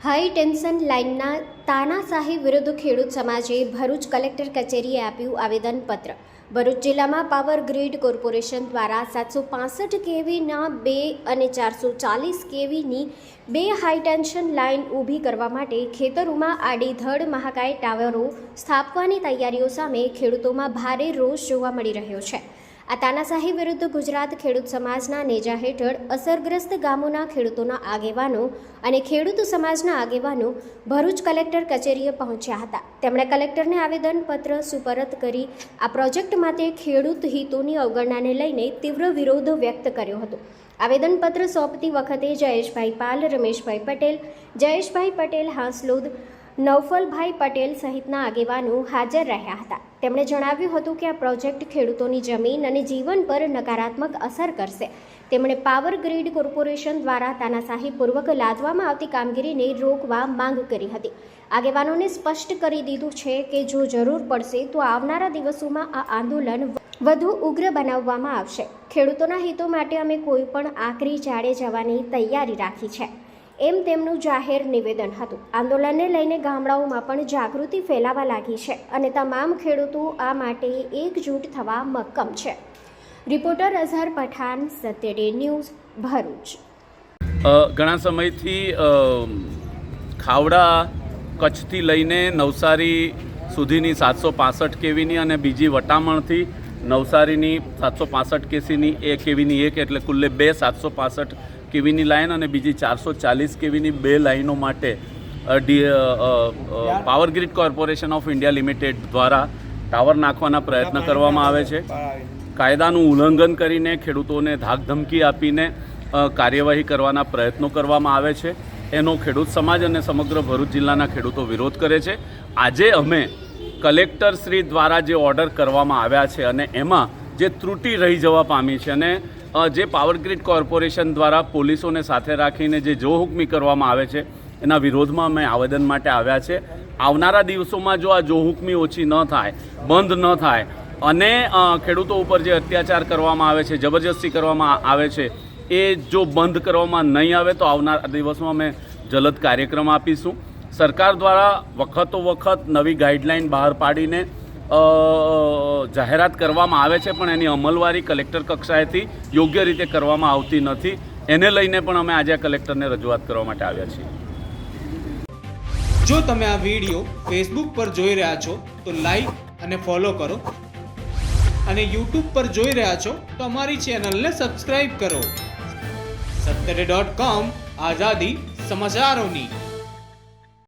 High tension લાઇનના તાનાશાહી વિરુદ્ધ ખેડૂત સમાજે ભરૂચ કલેક્ટર કચેરીએ આપ્યું આવેદનપત્ર. ભરૂચ જિલ્લામાં પાવર ગ્રીડ કોર્પોરેશન દ્વારા 765 કેવીના 2 અને 440 કેવીની 2 હાઈ ટેન્શન લાઇન ઊભી કરવા માટે ખેતરોમાં આડીધડ મહાકાય ટાવરો સ્થાપવાની તૈયારીઓ સામે ખેડૂતોમાં ભારે રોષ જોવા મળી રહ્યો છે. આ તાનાશાહી વિરુદ્ધ ગુજરાત ખેડૂત સમાજના નેજા હેઠળ અસરગ્રસ્ત ગામોના ખેડૂતોના આગેવાનો અને ખેડૂત સમાજના આગેવાનો ભરૂચ કલેક્ટર કચેરીએ પહોંચ્યા હતા. તેમણે કલેક્ટરને આવેદનપત્ર સુપરત કરી આ પ્રોજેક્ટ માટે ખેડૂત હિતોની અવગણનાને લઈને તીવ્ર વિરોધ વ્યક્ત કર્યો હતો. આવેદનપત્ર સોંપતી વખતે જયેશભાઈ પાલ, રમેશભાઈ પટેલ, જયેશભાઈ પટેલ હાંસલોદ, નવફલભાઈ પટેલ સહિતના આગેવાનો હાજર રહ્યા હતા. તેમણે જણાવ્યું હતું કે આ પ્રોજેક્ટ ખેડૂતોની જમીન અને જીવન પર નકારાત્મક અસર કરશે. તેમણે પાવર ગ્રીડ કોર્પોરેશન દ્વારા તાનાશાહીપૂર્વક લાદવામાં આવતી કામગીરીને રોકવા માંગ કરી હતી. આગેવાનોને સ્પષ્ટ કરી દીધું છે કે જો જરૂર પડશે તો આવનારા દિવસોમાં આ આંદોલન વધુ ઉગ્ર બનાવવામાં આવશે. ખેડૂતોના હિતો માટે અમે કોઈ પણ આકરી ચાળે જવાની તૈયારી રાખી છે, એમ તેમનું જાહેર નિવેદન હતું. આંદોલનને લઈને ગામડાઓમાં પણ જાગૃતિ ફેલાવા લાગી છે અને તમામ ખેડૂતો આ માટે એકજૂટ થવા મક્કમ છે. રિપોર્ટર અઝહર પઠાણ, સત્ય ડે ન્યૂઝ, ભરૂચ. ઘણા સમયથી ખાવડા કચ્છથી લઈને નવસારી સુધીની 765 કેવીની અને બીજી વટામણથી નવસારીની 765 કેવીની એક એટલે કુલ્લે 2 765 કેવીની લાઇન અને બીજી 440 કેવીની 2 લાઇનો માટે power grid corporation of India limited દ્વારા ટાવર નાખવાના પ્રયત્ન કરવામાં આવે છે. કાયદાનું ઉલ્લંઘન કરીને ખેડૂતોને ધાકધમકી આપીને કાર્યવાહી કરવાના પ્રયત્નો કરવામાં આવે છે. એનો ખેડૂત સમાજ અને સમગ્ર ભરૂચ જિલ્લાના ખેડૂતો વિરોધ કરે છે. આજે અમે કલેક્ટર શ્રી દ્વારા જે ઓર્ડર કરવામાં આવ્યા છે અને એમાં જે ત્રુટિ રહી જવા પામી છે અને જે પાવર ગ્રીડ કોર્પોરેશન દ્વારા પોલીસોને સાથે રાખીને જે જોહુકમી કરવામાં આવે છે એના વિરોધમાં અમે આવેદન માટે આવ્યા છે. આવનારા દિવસોમાં જો આ જોહુકમી ઓછી ન થાય, બંધ ન થાય અને ખેડૂતો ઉપર જે અત્યાચાર કરવામાં આવે છે, જબરજસ્તી કરવામાં આવે છે, એ જો બંધ કરવામાં નહીં આવે તો આવનારા દિવસમાં અમે જલદ કાર્યક્રમ આપીશું. સરકાર દ્વારા વખત નવી ગાઈડલાઇન બહાર પાડીને જાહેરાત કરવામાં આવે છે, પણ એની અમલવારી કલેક્ટર કક્ષાએથી યોગ્ય રીતે કરવામાં આવતી નથી. એને લઈને પણ અમે આજે કલેક્ટરને રજૂઆત કરવા માટે આવ્યા છીએ. જો તમે આ વિડીયો ફેસબુક પર જોઈ રહ્યા છો તો લાઈક અને ફોલો કરો અને યુટ્યુબ પર જોઈ રહ્યા છો તો અમારી ચેનલને સબસ્ક્રાઇબ કરો. satyday.com આઝાદી સમાચારોની.